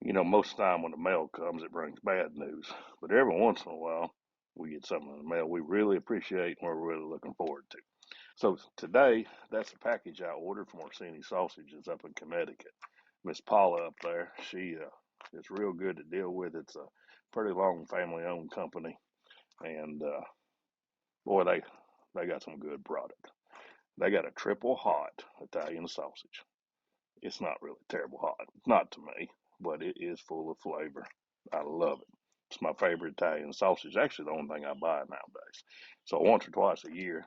You know, most of the time when the mail comes, it brings bad news. But every once in a while, we get something in the mail we really appreciate and we're really looking forward to. So today, that's a package I ordered from Orsini Sausages up in Connecticut. Miss Paula up there, she is real good to deal with. It's a pretty long family-owned company, and boy, they got some good product. They got a triple hot Italian sausage. It's not really terrible hot, not to me, but it is full of flavor. I love it. It's my favorite Italian sausage. Actually, the only thing I buy nowadays. So once or twice a year,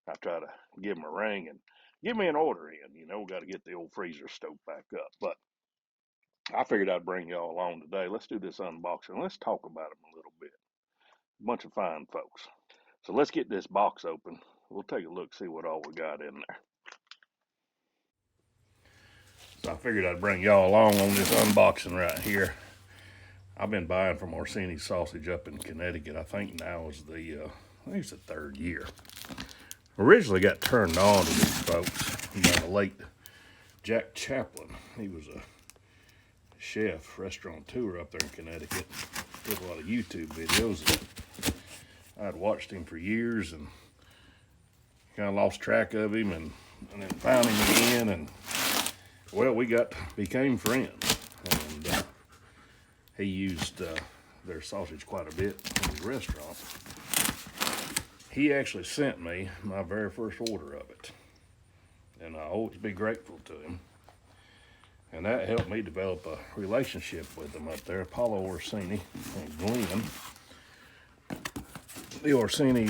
I try to give them a ring and give me an order in. You know, we got to get the old freezer stoked back up. But I figured I'd bring y'all along today. Let's do this unboxing. Let's talk about them a little bit. A bunch of fine folks. So let's get this box open. We'll take a look, see what all we got in there. So I figured I'd bring y'all along on this unboxing right here. I've been buying from Orsini Sausage up in Connecticut. I think now is I think it's the third year. Originally got turned on to these folks by the late Jack Chaplin. He was a chef, restaurateur up there in Connecticut. Did a lot of YouTube videos. I'd watched him for years and kind of lost track of him and then found him again, and well, we became friends. And he used their sausage quite a bit in his restaurant. He actually sent me my very first order of it, and I always be grateful to him. And that helped me develop a relationship with them up there. Paulo Orsini and Glenn. The Orsini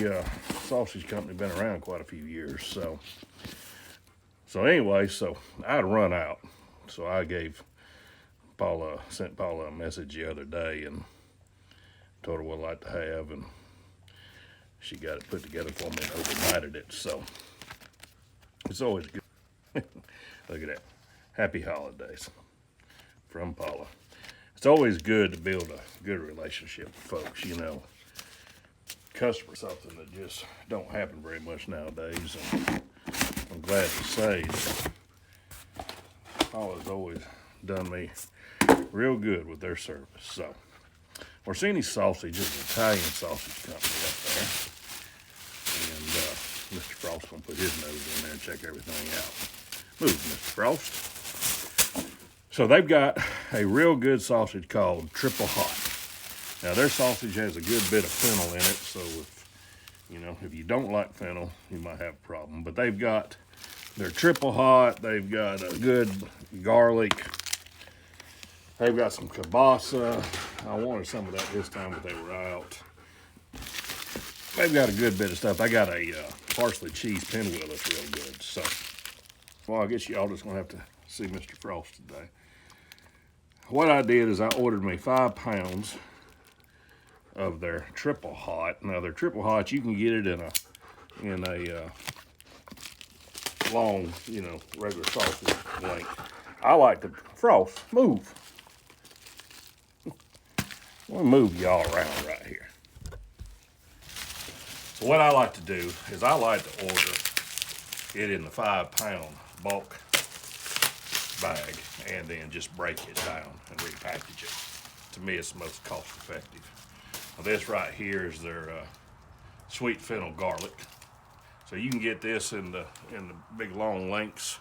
sausage company been around quite a few years. So anyway, so I'd run out. So I sent Paula a message the other day and told her what I'd like to have, and she got it put together for me and overnighted it. So it's always good. Look at that. Happy holidays from Paula. It's always good to build a good relationship with folks, you know. Customer, something that just don't happen very much nowadays, and I'm glad to say that Paula's always done me real good with their service. So Orsini Sausage is an Italian sausage company up there, and Mr. Frost gonna put his nose in there and check everything out. Move, Mr. Frost. So they've got a real good sausage called Triple Hot. Now their sausage has a good bit of fennel in it, so if you don't like fennel, you might have a problem. But they've got their Triple Hot. They've got a good garlic. They've got some kielbasa. I wanted some of that this time, but they were out. They've got a good bit of stuff. They got a parsley cheese pinwheel that's real good. So, well, I guess y'all just gonna have to see Mr. Frost today. What I did is I ordered me 5 pounds of their Triple Hot. Now their Triple Hot, you can get it in a long, regular sausage length. I like to Frost move. We'll move y'all around right here. So what I like to do is I like to order it in the 5-pound bulk bag and then just break it down and repackage it. To me, it's the most cost effective. Now this right here is their sweet fennel garlic. So you can get this in the big long lengths,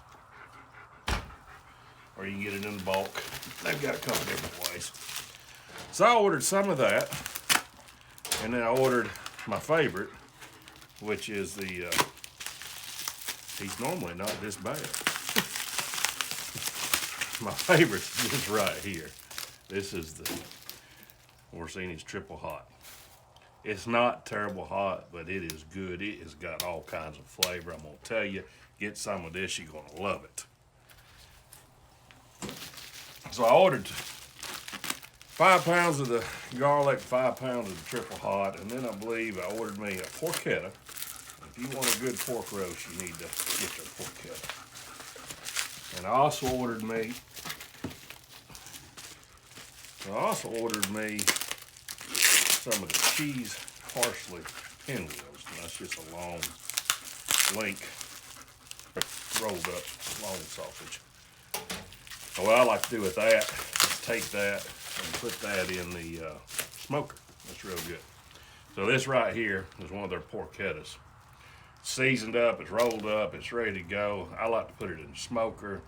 or you can get it in the bulk. They've got a couple different ways. So I ordered some of that, and then I ordered my favorite, which is he's normally not this bad. My favorite's this right here. This is the Orsini's Triple Hot. It's not terrible hot, but it is good. It has got all kinds of flavor. I'm gonna tell you, get some of this, you're gonna love it. So I ordered 5 pounds of the garlic, 5 pounds of the Triple Hot, and then I believe I ordered me a porchetta. If you want a good pork roast, you need to get your porchetta. And I also ordered me some of the cheese parsley pinwheels. And that's just a long link rolled up long sausage. And what I like to do with that take that and put that in the smoker. That's real good. So this right here is one of their porchettas. Seasoned up, it's rolled up, it's ready to go. I like to put it in the smoker,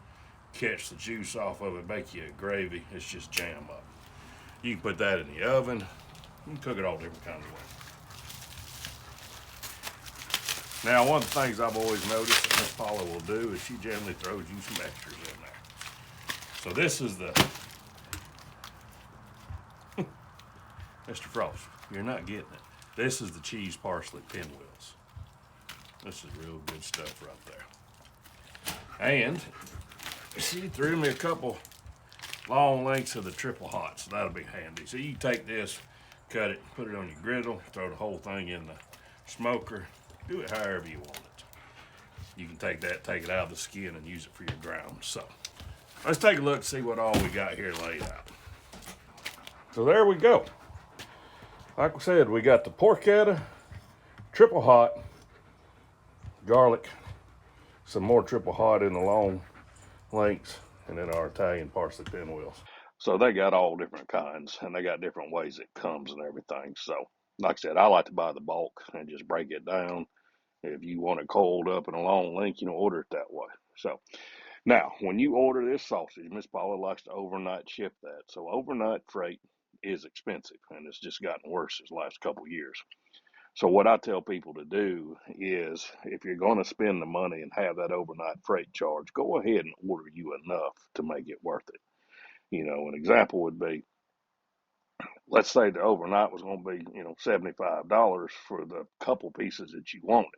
catch the juice off of it, make you a gravy. It's just jam up. You can put that in the oven. You can cook it all different kinds of ways. Now, one of the things I've always noticed that Miss Paula will do is she generally throws you some extras in there. So this is the Mr. Frost. You're not getting it. This is the cheese parsley pinwheels. This is real good stuff right there. And she threw me a couple long lengths of the triple hot, so that'll be handy. So you take this, cut it, put it on your griddle, throw the whole thing in the smoker. Do it however you want it. You can take that, take it out of the skin, and use it for your ground. So let's take a look and see what all we got here laid out. So there we go. Like I said, we got the porchetta, triple hot, garlic, some more triple hot in the long lengths, and then our Italian parsley pinwheels. So they got all different kinds, and they got different ways it comes and everything. So, like I said, I like to buy the bulk and just break it down. If you want it cold up in a long length, order it that way. So, now, when you order this sausage, Miss Paula likes to overnight ship that. So, overnight freight is expensive, and it's just gotten worse this last couple of years. So what I tell people to do is, if you're going to spend the money and have that overnight freight charge, go ahead and order you enough to make it worth it. An example would be, let's say the overnight was going to be, $75 for the couple pieces that you wanted.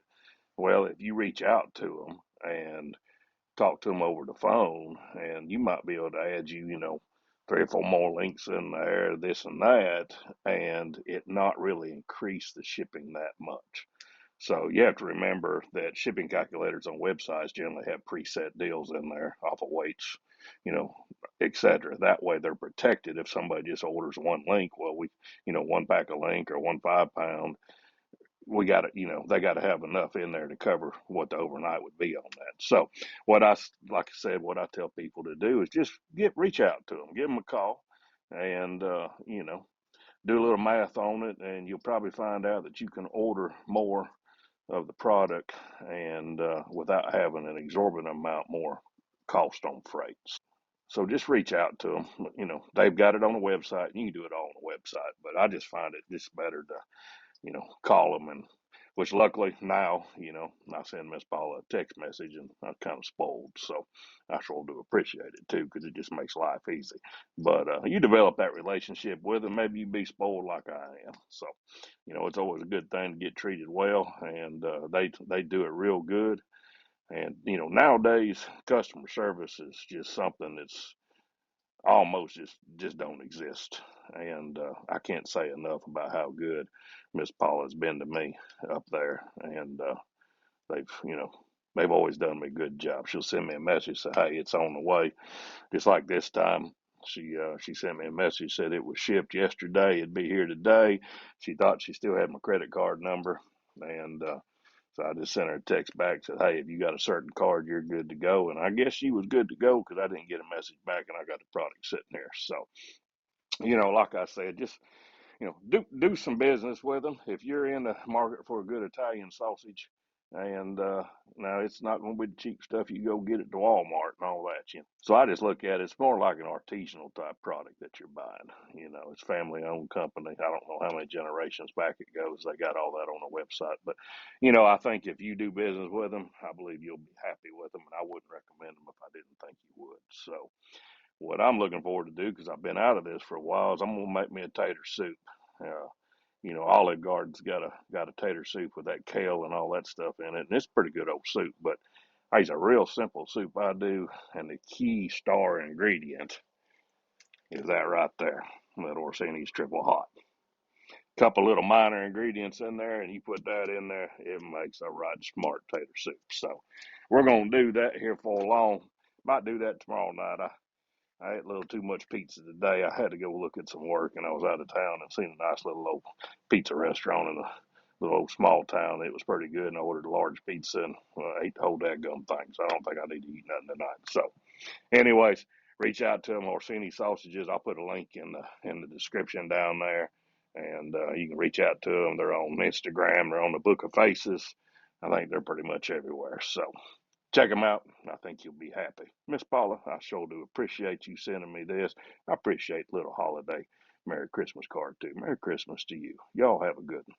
Well, if you reach out to them and talk to them over the phone, and you might be able to add three or four more links in there, this and that, and it not really increase the shipping that much. So you have to remember that shipping calculators on websites generally have preset deals in there off of weights, etc. That way they're protected if somebody just orders one link. Well, one pack of link or 1 5 pound, we got to, they got to have enough in there to cover what the overnight would be on that. So like I said, what I tell people to do is just reach out to them, give them a call, and do a little math on it, and you'll probably find out that you can order more of the product and without having an exorbitant amount more cost on freight. So just reach out to them. They've got it on the website, and you can do it all on the website. But I just find it just better to call them, and which luckily now, I send Miss Paula a text message, and I'm kind of spoiled, so I sure do appreciate it too, because it just makes life easy. But you develop that relationship with them, maybe you be spoiled like I am. So, it's always a good thing to get treated well, and they do it real good. And nowadays customer service is just something that's almost just don't exist. And I can't say enough about how good Miss Paula's been to me up there, and they've they've always done me a good job. She'll send me a message, say, "Hey, it's on the way." Just like this time, she sent me a message, said it was shipped yesterday, it'd be here today. She thought she still had my credit card number, and so I just sent her a text back, said, "Hey, if you got a certain card, you're good to go." And I guess she was good to go because I didn't get a message back, and I got the product sitting there. So, like I said, just do some business with them. If you're in the market for a good Italian sausage, and now it's not going to be the cheap stuff you go get at the Walmart and all that. So I just look at it, it's more like an artisanal type product that you're buying. It's family owned company. I don't know how many generations back it goes. They got all that on the website, but I think if you do business with them, I believe you'll be happy with them, and I wouldn't recommend them if I didn't think you would. So what I'm looking forward to do, because I've been out of this for a while, is I'm gonna make me a tater soup. Uh, Olive Garden's got a tater soup with that kale and all that stuff in it, and it's pretty good old soup. But it's a real simple soup I do, and the key star ingredient is that right there, that Orsini's triple hot. Couple little minor ingredients in there, and you put that in there, it makes a right smart tater soup. So we're gonna do that here for long. Might do that tomorrow night. I ate a little too much pizza today. I had to go look at some work, and I was out of town and seen a nice little old pizza restaurant in a little old small town. It was pretty good, and I ordered a large pizza and ate the whole dadgum thing. So I don't think I need to eat nothing tonight. So, anyways, reach out to them. Orsini sausages. I'll put a link in the description down there, and you can reach out to them. They're on Instagram. They're on the Book of Faces. I think they're pretty much everywhere. So check them out. I think you'll be happy. Miss Paula, I sure do appreciate you sending me this. I appreciate little holiday Merry Christmas card too. Merry Christmas to you. Y'all have a good one.